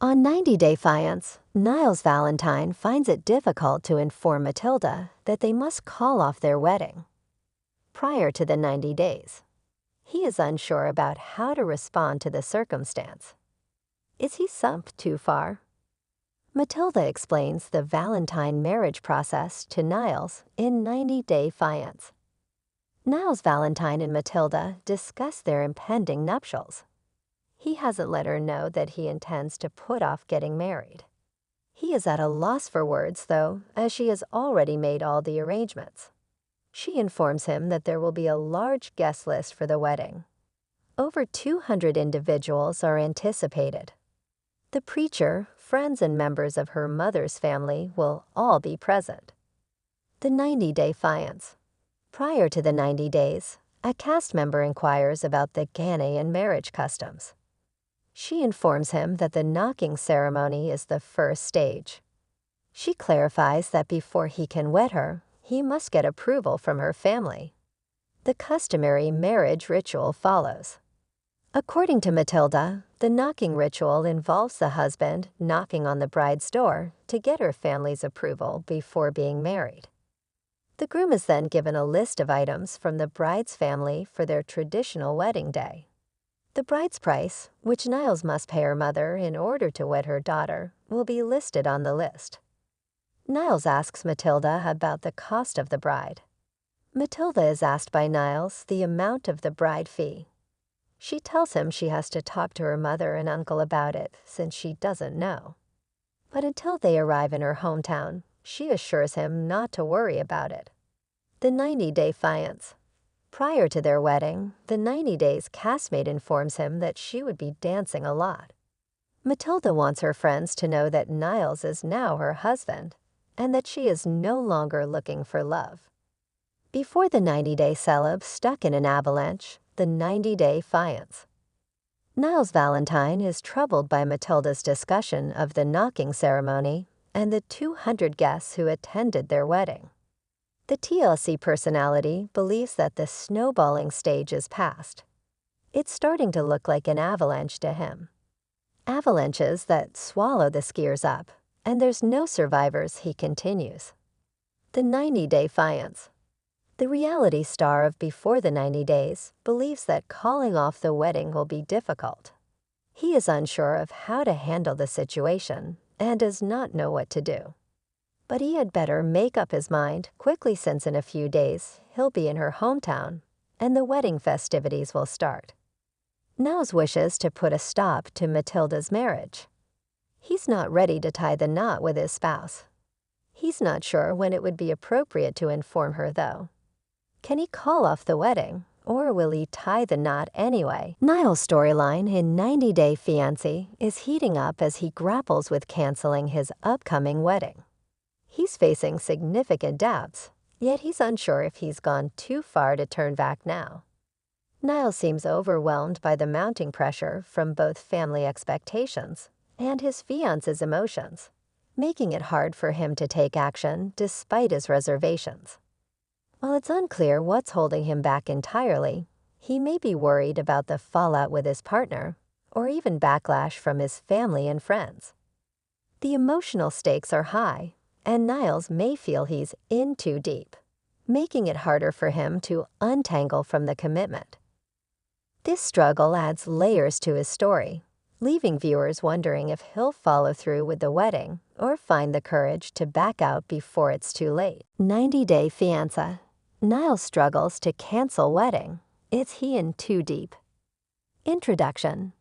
On 90-Day Fiance, Niles Valentine finds it difficult to inform Matilda that they must call off their wedding prior to the 90 days. He is unsure about how to respond to the circumstance. Is he sunk too far? Matilda explains the Valentine marriage process to Niles in 90-Day Fiance. Niles Valentine and Matilda discuss their impending nuptials. He hasn't let her know that he intends to put off getting married. He is at a loss for words, though, as she has already made all the arrangements. She informs him that there will be a large guest list for the wedding. Over 200 individuals are anticipated. The preacher, friends, and members of her mother's family will all be present. The 90-Day Fiance. Prior to the 90 days, a cast member inquires about the Ghanaian marriage customs. She informs him that the knocking ceremony is the first stage. She clarifies that before he can wed her, he must get approval from her family. The customary marriage ritual follows. According to Matilda, the knocking ritual involves the husband knocking on the bride's door to get her family's approval before being married. The groom is then given a list of items from the bride's family for their traditional wedding day. The bride's price, which Niles must pay her mother in order to wed her daughter, will be listed on the list. Niles asks Matilda about the cost of the bride. Matilda is asked by Niles the amount of the bride fee. She tells him she has to talk to her mother and uncle about it since she doesn't know. But until they arrive in her hometown, she assures him not to worry about it. The 90-Day Fiance. Prior to their wedding, the 90 Days castmate informs him that she would be dancing a lot. Matilda wants her friends to know that Niles is now her husband and that she is no longer looking for love. Before the 90-Day celeb stuck in an avalanche, the 90-Day Fiance. Niles Valentine is troubled by Matilda's discussion of the knocking ceremony and the 200 guests who attended their wedding. The TLC personality believes that the snowballing stage is past. It's starting to look like an avalanche to him. Avalanches that swallow the skiers up, and there's no survivors, he continues. The 90-Day Fiance. The reality star of Before the 90 Days believes that calling off the wedding will be difficult. He is unsure of how to handle the situation and does not know what to do. But he had better make up his mind quickly since in a few days he'll be in her hometown and the wedding festivities will start. Niles wishes to put a stop to Matilda's marriage. He's not ready to tie the knot with his spouse. He's not sure when it would be appropriate to inform her, though. Can he call off the wedding, or will he tie the knot anyway? Niles' storyline in 90-Day Fiancé is heating up as he grapples with canceling his upcoming wedding. He's facing significant doubts, yet he's unsure if he's gone too far to turn back now. Niles seems overwhelmed by the mounting pressure from both family expectations and his fiance's emotions, making it hard for him to take action despite his reservations. While it's unclear what's holding him back entirely, he may be worried about the fallout with his partner or even backlash from his family and friends. The emotional stakes are high, and Niles may feel he's in too deep, making it harder for him to untangle from the commitment. This struggle adds layers to his story, leaving viewers wondering if he'll follow through with the wedding or find the courage to back out before it's too late. 90-Day Fiancé. Niles struggles to cancel wedding. Is he in too deep? Introduction.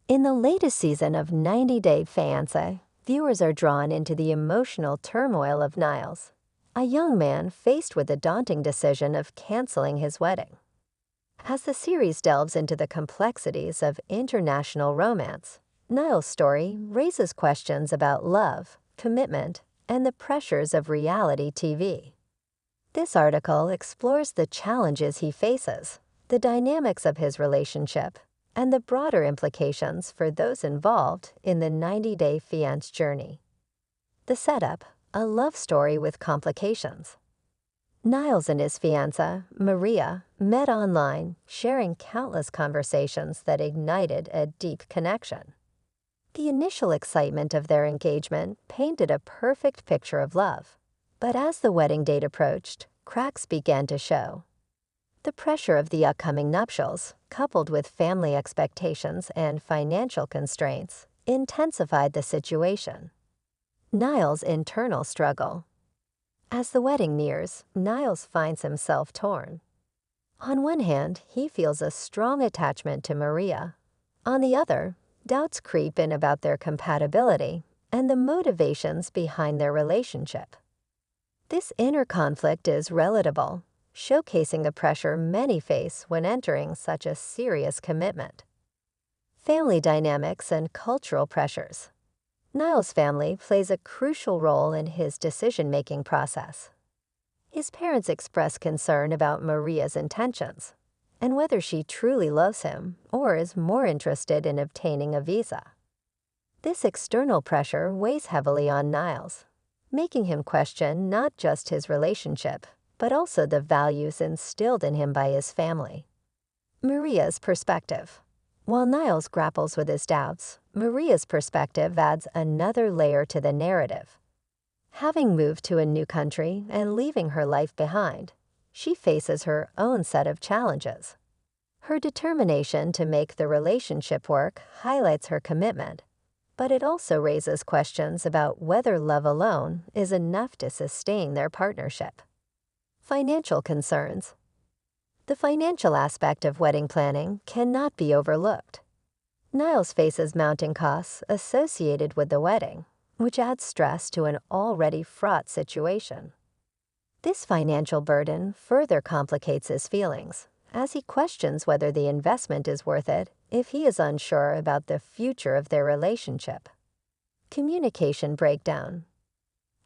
In the latest season of 90-Day Fiancé, viewers are drawn into the emotional turmoil of Niles, a young man faced with the daunting decision of canceling his wedding. As the series delves into the complexities of international romance, Niles' story raises questions about love, commitment, and the pressures of reality TV. This article explores the challenges he faces, the dynamics of his relationship, and the broader implications for those involved in the 90-Day Fiancé journey. The setup, a love story with complications. Niles and his fiancée, Maria, met online, sharing countless conversations that ignited a deep connection. The initial excitement of their engagement painted a perfect picture of love. But as the wedding date approached, cracks began to show. The pressure of the upcoming nuptials, coupled with family expectations and financial constraints, intensified the situation. Niles' internal struggle. As the wedding nears, Niles finds himself torn. On one hand, he feels a strong attachment to Maria. On the other, doubts creep in about their compatibility and the motivations behind their relationship. This inner conflict is relatable, showcasing the pressure many face when entering such a serious commitment. Family dynamics and cultural pressures. Niles' family plays a crucial role in his decision-making process. His parents express concern about Maria's intentions and whether she truly loves him or is more interested in obtaining a visa. This external pressure weighs heavily on Niles, making him question not just his relationship, but also the values instilled in him by his family. Maria's perspective. While Niles grapples with his doubts, Maria's perspective adds another layer to the narrative. Having moved to a new country and leaving her life behind, she faces her own set of challenges. Her determination to make the relationship work highlights her commitment, but it also raises questions about whether love alone is enough to sustain their partnership. Financial concerns. The financial aspect of wedding planning cannot be overlooked. Niles faces mounting costs associated with the wedding, which adds stress to an already fraught situation. This financial burden further complicates his feelings, as he questions whether the investment is worth it if he is unsure about the future of their relationship. Communication breakdown.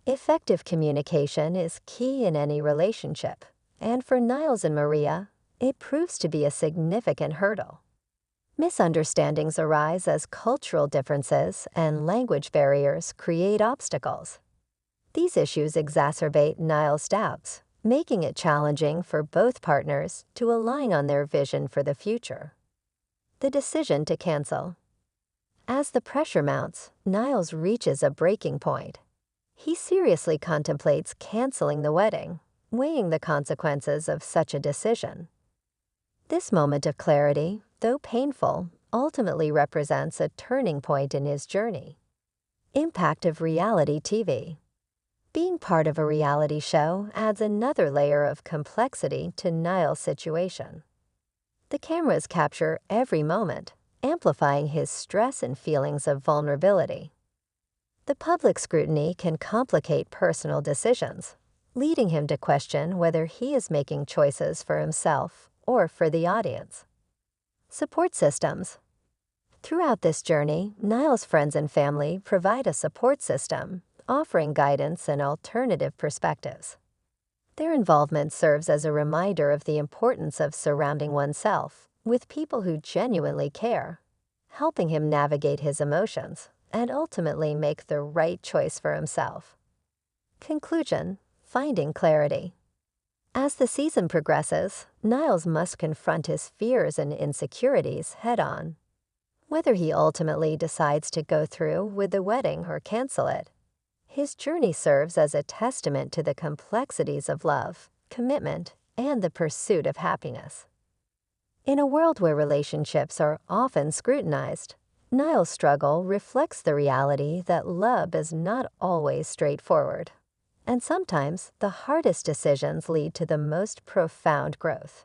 Effective communication is key in any relationship, and for Niles and Maria, it proves to be a significant hurdle. Misunderstandings arise as cultural differences and language barriers create obstacles. These issues exacerbate Niles' doubts, making it challenging for both partners to align on their vision for the future. The decision to cancel. As the pressure mounts, Niles reaches a breaking point. He seriously contemplates canceling the wedding, weighing the consequences of such a decision. This moment of clarity, though painful, ultimately represents a turning point in his journey. Impact of reality TV. Being part of a reality show adds another layer of complexity to Niles' situation. The cameras capture every moment, amplifying his stress and feelings of vulnerability. The public scrutiny can complicate personal decisions, leading him to question whether he is making choices for himself or for the audience. Support systems. Throughout this journey, Niles' friends and family provide a support system, offering guidance and alternative perspectives. Their involvement serves as a reminder of the importance of surrounding oneself with people who genuinely care, helping him navigate his emotions and ultimately make the right choice for himself. Conclusion: finding clarity. As the season progresses, Niles must confront his fears and insecurities head-on. Whether he ultimately decides to go through with the wedding or cancel it, his journey serves as a testament to the complexities of love, commitment, and the pursuit of happiness. In a world where relationships are often scrutinized, Niles' struggle reflects the reality that love is not always straightforward, and sometimes the hardest decisions lead to the most profound growth.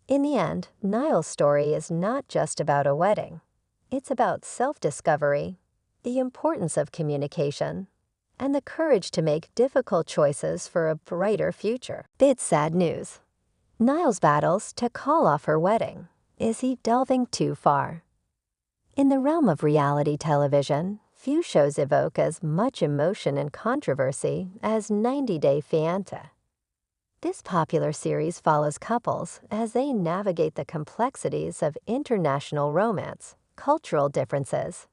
In the end, Niles' story is not just about a wedding. It's about self-discovery, the importance of communication, and the courage to make difficult choices for a brighter future. Bit sad news. Niles battles to call off her wedding. Is he delving too far? In the realm of reality television, few shows evoke as much emotion and controversy as 90 Day Fiancé. This popular series follows couples as they navigate the complexities of international romance, cultural differences,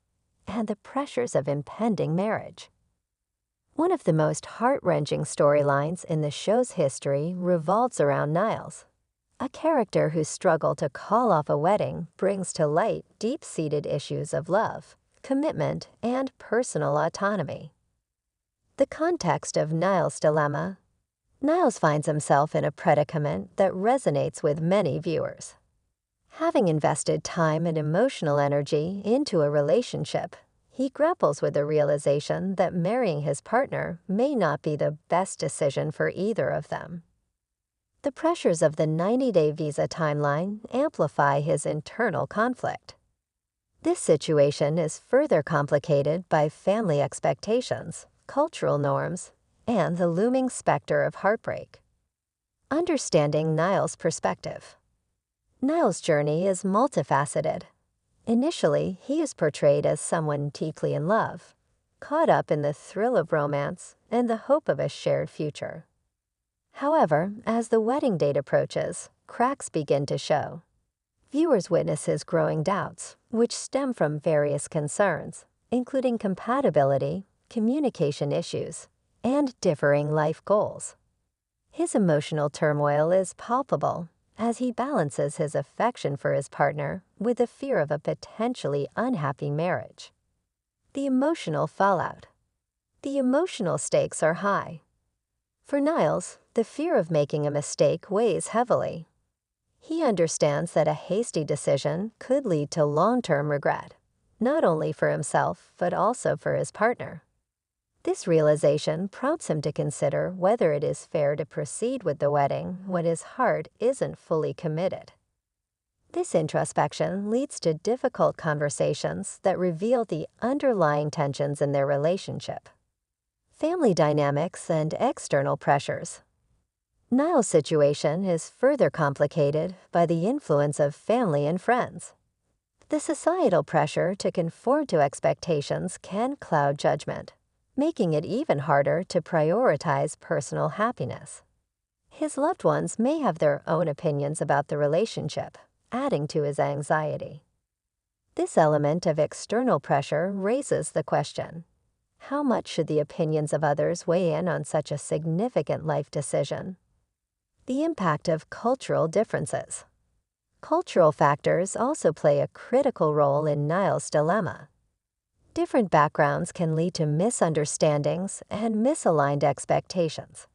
and the pressures of impending marriage. One of the most heart-wrenching storylines in the show's history revolves around Niles. A character whose struggle to call off a wedding brings to light deep-seated issues of love, commitment, and personal autonomy. The context of Niles' dilemma. Niles finds himself in a predicament that resonates with many viewers. Having invested time and emotional energy into a relationship, he grapples with the realization that marrying his partner may not be the best decision for either of them. The pressures of the 90-day visa timeline amplify his internal conflict. This situation is further complicated by family expectations, cultural norms, and the looming specter of heartbreak. Understanding Niles' perspective. Niles' journey is multifaceted. Initially, he is portrayed as someone deeply in love, caught up in the thrill of romance and the hope of a shared future. However, as the wedding date approaches, cracks begin to show. Viewers witness his growing doubts, which stem from various concerns, including compatibility, communication issues, and differing life goals. His emotional turmoil is palpable as he balances his affection for his partner with the fear of a potentially unhappy marriage. The emotional fallout. The emotional stakes are high. For Niles, the fear of making a mistake weighs heavily. He understands that a hasty decision could lead to long-term regret, not only for himself but also for his partner. This realization prompts him to consider whether it is fair to proceed with the wedding when his heart isn't fully committed. This introspection leads to difficult conversations that reveal the underlying tensions in their relationship. Family dynamics and external pressures. Niles' situation is further complicated by the influence of family and friends. The societal pressure to conform to expectations can cloud judgment, making it even harder to prioritize personal happiness. His loved ones may have their own opinions about the relationship, adding to his anxiety. This element of external pressure raises the question: how much should the opinions of others weigh in on such a significant life decision? The impact of cultural differences. Cultural factors also play a critical role in Niles' dilemma. Different backgrounds can lead to misunderstandings and misaligned expectations.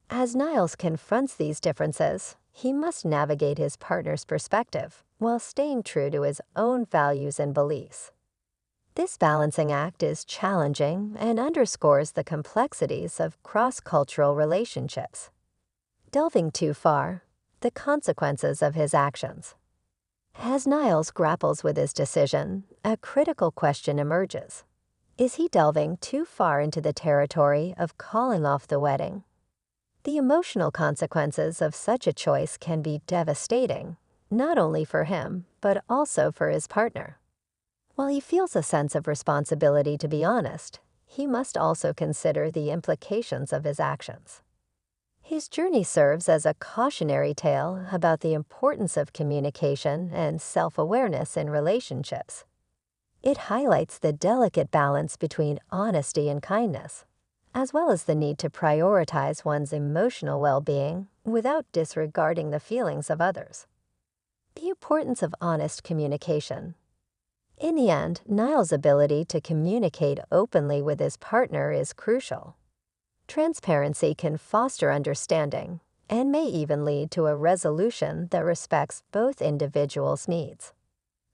As Niles confronts these differences, he must navigate his partner's perspective while staying true to his own values and beliefs. This balancing act is challenging and underscores the complexities of cross-cultural relationships. Delving too far, the consequences of his actions. As Niles grapples with his decision, a critical question emerges. Is he delving too far into the territory of calling off the wedding? The emotional consequences of such a choice can be devastating, not only for him, but also for his partner. While he feels a sense of responsibility to be honest, he must also consider the implications of his actions. His journey serves as a cautionary tale about the importance of communication and self-awareness in relationships. It highlights the delicate balance between honesty and kindness, as well as the need to prioritize one's emotional well-being without disregarding the feelings of others. The importance of honest communication. In the end, Niles' ability to communicate openly with his partner is crucial. Transparency can foster understanding and may even lead to a resolution that respects both individuals' needs.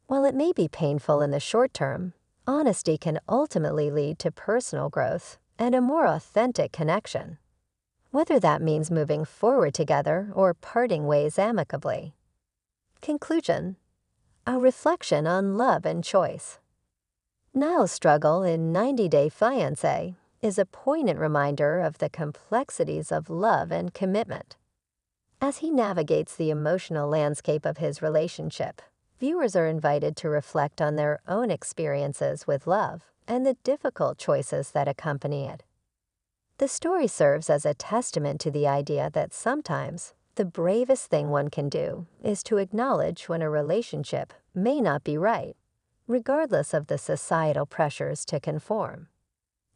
While it may be painful in the short term, honesty can ultimately lead to personal growth and a more authentic connection, whether that means moving forward together or parting ways amicably. Conclusion: a reflection on love and choice. Niles' struggle in 90-Day Fiancé is a poignant reminder of the complexities of love and commitment. As he navigates the emotional landscape of his relationship, viewers are invited to reflect on their own experiences with love and the difficult choices that accompany it. The story serves as a testament to the idea that sometimes the bravest thing one can do is to acknowledge when a relationship may not be right, regardless of the societal pressures to conform.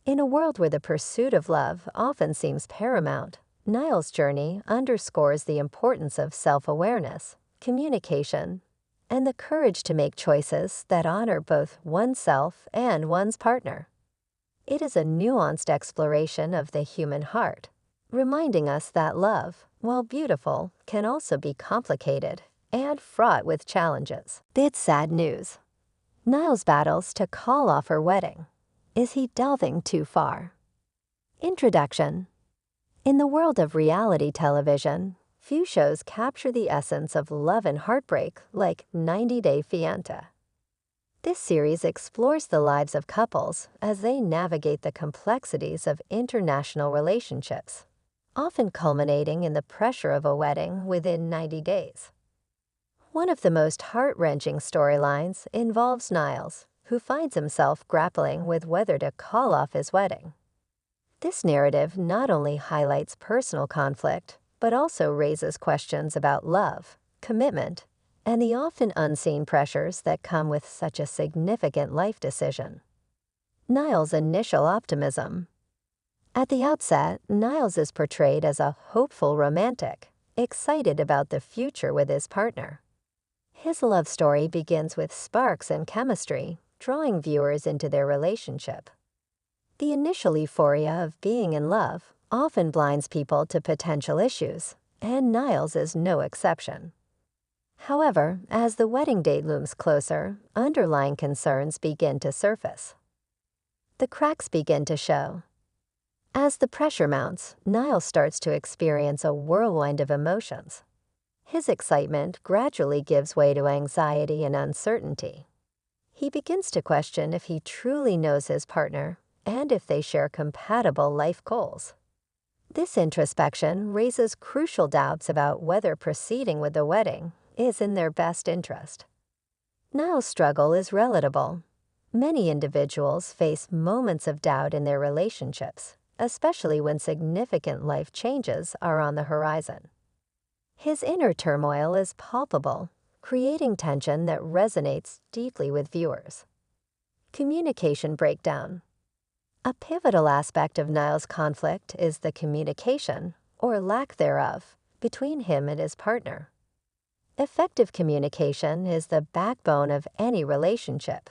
In a world where the pursuit of love often seems paramount, Niles' journey underscores the importance of self-awareness, communication, and the courage to make choices that honor both oneself and one's partner. It is a nuanced exploration of the human heart, reminding us that love, while beautiful, can also be complicated and fraught with challenges. It's sad news. Niles battles to call off her wedding. Is he delving too far? Introduction. In the world of reality television, few shows capture the essence of love and heartbreak like 90 Day Fiancé. This series explores the lives of couples as they navigate the complexities of international relationships, often culminating in the pressure of a wedding within 90 days. One of the most heart-wrenching storylines involves Niles, who finds himself grappling with whether to call off his wedding. This narrative not only highlights personal conflict, but also raises questions about love, commitment, and the often unseen pressures that come with such a significant life decision. Niles' initial optimism. At the outset, Niles is portrayed as a hopeful romantic, excited about the future with his partner. His love story begins with sparks and chemistry, drawing viewers into their relationship. The initial euphoria of being in love often blinds people to potential issues, and Niles is no exception. However, as the wedding date looms closer, underlying concerns begin to surface. The cracks begin to show. As the pressure mounts, Niles starts to experience a whirlwind of emotions. His excitement gradually gives way to anxiety and uncertainty. He begins to question if he truly knows his partner and if they share compatible life goals. This introspection raises crucial doubts about whether proceeding with the wedding is in their best interest. Niles' struggle is relatable. Many individuals face moments of doubt in their relationships, especially when significant life changes are on the horizon. His inner turmoil is palpable, creating tension that resonates deeply with viewers. Communication breakdown. A pivotal aspect of Niles' conflict is the communication, or lack thereof, between him and his partner. Effective communication is the backbone of any relationship,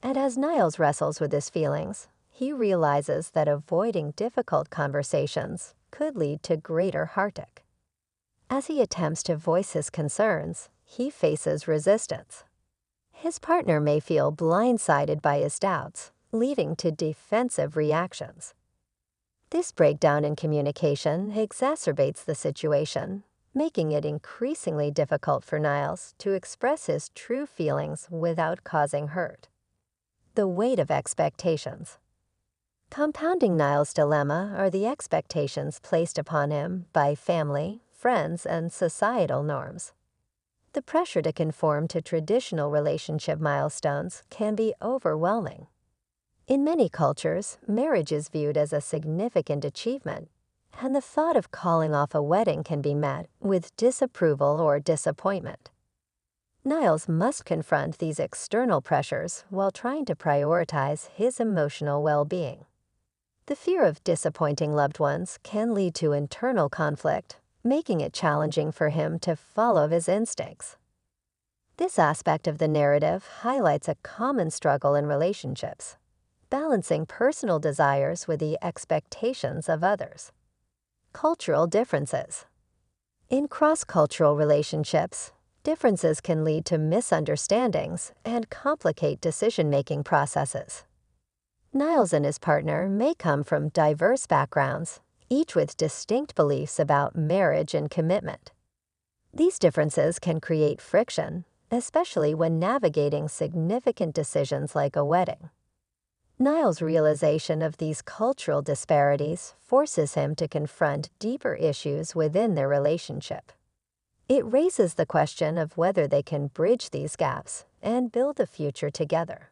and as Niles wrestles with his feelings, he realizes that avoiding difficult conversations could lead to greater heartache. As he attempts to voice his concerns, he faces resistance. His partner may feel blindsided by his doubts, leading to defensive reactions. This breakdown in communication exacerbates the situation, making it increasingly difficult for Niles to express his true feelings without causing hurt. The weight of expectations. Compounding Niles' dilemma are the expectations placed upon him by family, friends, and societal norms. The pressure to conform to traditional relationship milestones can be overwhelming. In many cultures, marriage is viewed as a significant achievement, and the thought of calling off a wedding can be met with disapproval or disappointment. Niles must confront these external pressures while trying to prioritize his emotional well-being. The fear of disappointing loved ones can lead to internal conflict, making it challenging for him to follow his instincts. This aspect of the narrative highlights a common struggle in relationships, balancing personal desires with the expectations of others. Cultural differences. In cross-cultural relationships, differences can lead to misunderstandings and complicate decision-making processes. Niles and his partner may come from diverse backgrounds, each with distinct beliefs about marriage and commitment. These differences can create friction, especially when navigating significant decisions like a wedding. Niles' realization of these cultural disparities forces him to confront deeper issues within their relationship. It raises the question of whether they can bridge these gaps and build a future together.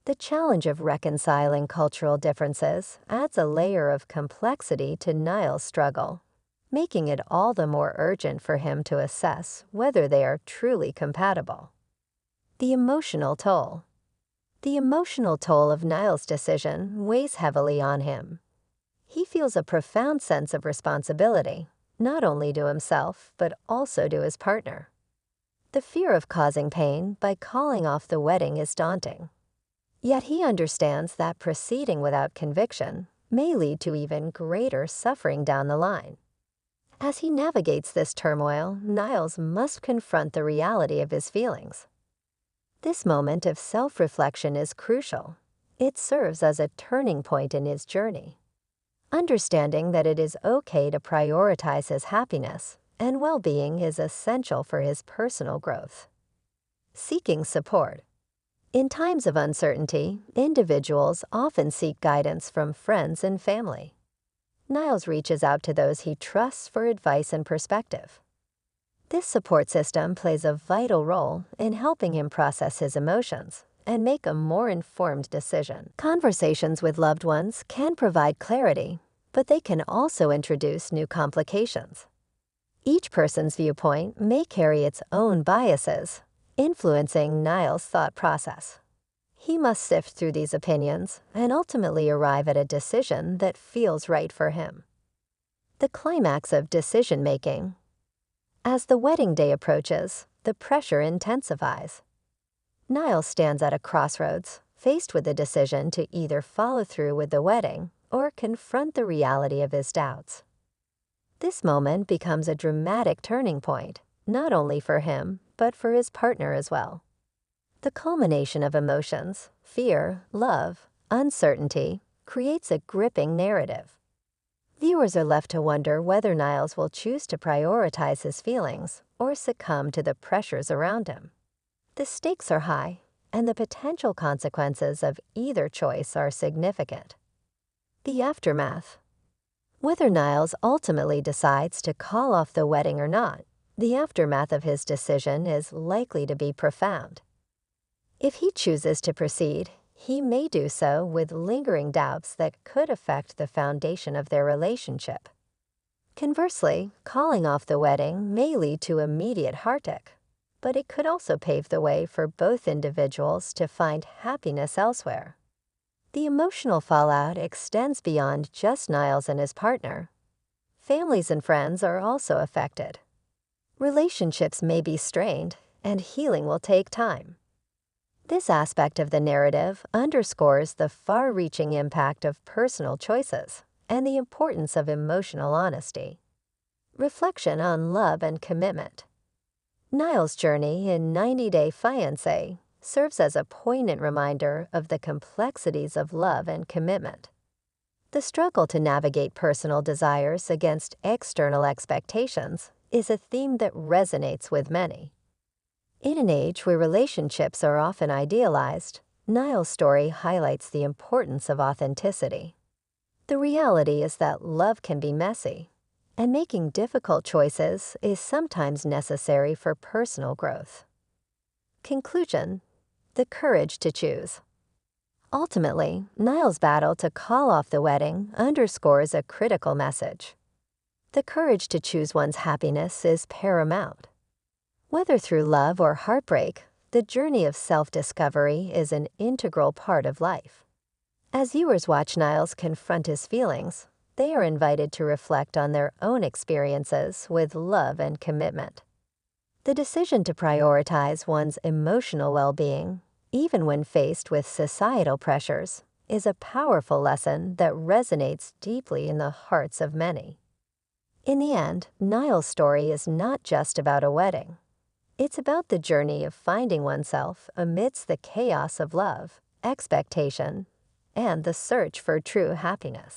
The challenge of reconciling cultural differences adds a layer of complexity to Niles' struggle, making it all the more urgent for him to assess whether they are truly compatible. The emotional toll. The emotional toll of Niles' decision weighs heavily on him. He feels a profound sense of responsibility, not only to himself but also to his partner. The fear of causing pain by calling off the wedding is daunting. Yet he understands that proceeding without conviction may lead to even greater suffering down the line. As he navigates this turmoil, Niles must confront the reality of his feelings. This moment of self-reflection is crucial. It serves as a turning point in his journey. Understanding that it is okay to prioritize his happiness and well-being is essential for his personal growth. Seeking support. In times of uncertainty, individuals often seek guidance from friends and family. Niles reaches out to those he trusts for advice and perspective. This support system plays a vital role in helping him process his emotions and make a more informed decision. Conversations with loved ones can provide clarity, but they can also introduce new complications. Each person's viewpoint may carry its own biases, influencing Niles' thought process. He must sift through these opinions and ultimately arrive at a decision that feels right for him. The climax of decision-making. As the wedding day approaches, the pressure intensifies. Niles stands at a crossroads, faced with the decision to either follow through with the wedding or confront the reality of his doubts. This moment becomes a dramatic turning point, not only for him, but for his partner as well. The culmination of emotions, fear, love, uncertainty, creates a gripping narrative. Viewers are left to wonder whether Niles will choose to prioritize his feelings or succumb to the pressures around him. The stakes are high, and the potential consequences of either choice are significant. The aftermath. Whether Niles ultimately decides to call off the wedding or not, the aftermath of his decision is likely to be profound. If he chooses to proceed, he may do so with lingering doubts that could affect the foundation of their relationship. Conversely, calling off the wedding may lead to immediate heartache, but it could also pave the way for both individuals to find happiness elsewhere. The emotional fallout extends beyond just Niles and his partner. Families and friends are also affected. Relationships may be strained, and healing will take time. This aspect of the narrative underscores the far-reaching impact of personal choices and the importance of emotional honesty. Reflection on love and commitment. Niles' journey in 90-Day Fiancé serves as a poignant reminder of the complexities of love and commitment. The struggle to navigate personal desires against external expectations is a theme that resonates with many. In an age where relationships are often idealized, Niles' story highlights the importance of authenticity. The reality is that love can be messy, and making difficult choices is sometimes necessary for personal growth. Conclusion: the courage to choose. Ultimately, Niles' battle to call off the wedding underscores a critical message. The courage to choose one's happiness is paramount. Whether through love or heartbreak, the journey of self-discovery is an integral part of life. As viewers watch Niles confront his feelings, they are invited to reflect on their own experiences with love and commitment. The decision to prioritize one's emotional well-being, even when faced with societal pressures, is a powerful lesson that resonates deeply in the hearts of many. In the end, Niles' story is not just about a wedding. It's about the journey of finding oneself amidst the chaos of love, expectation, and the search for true happiness.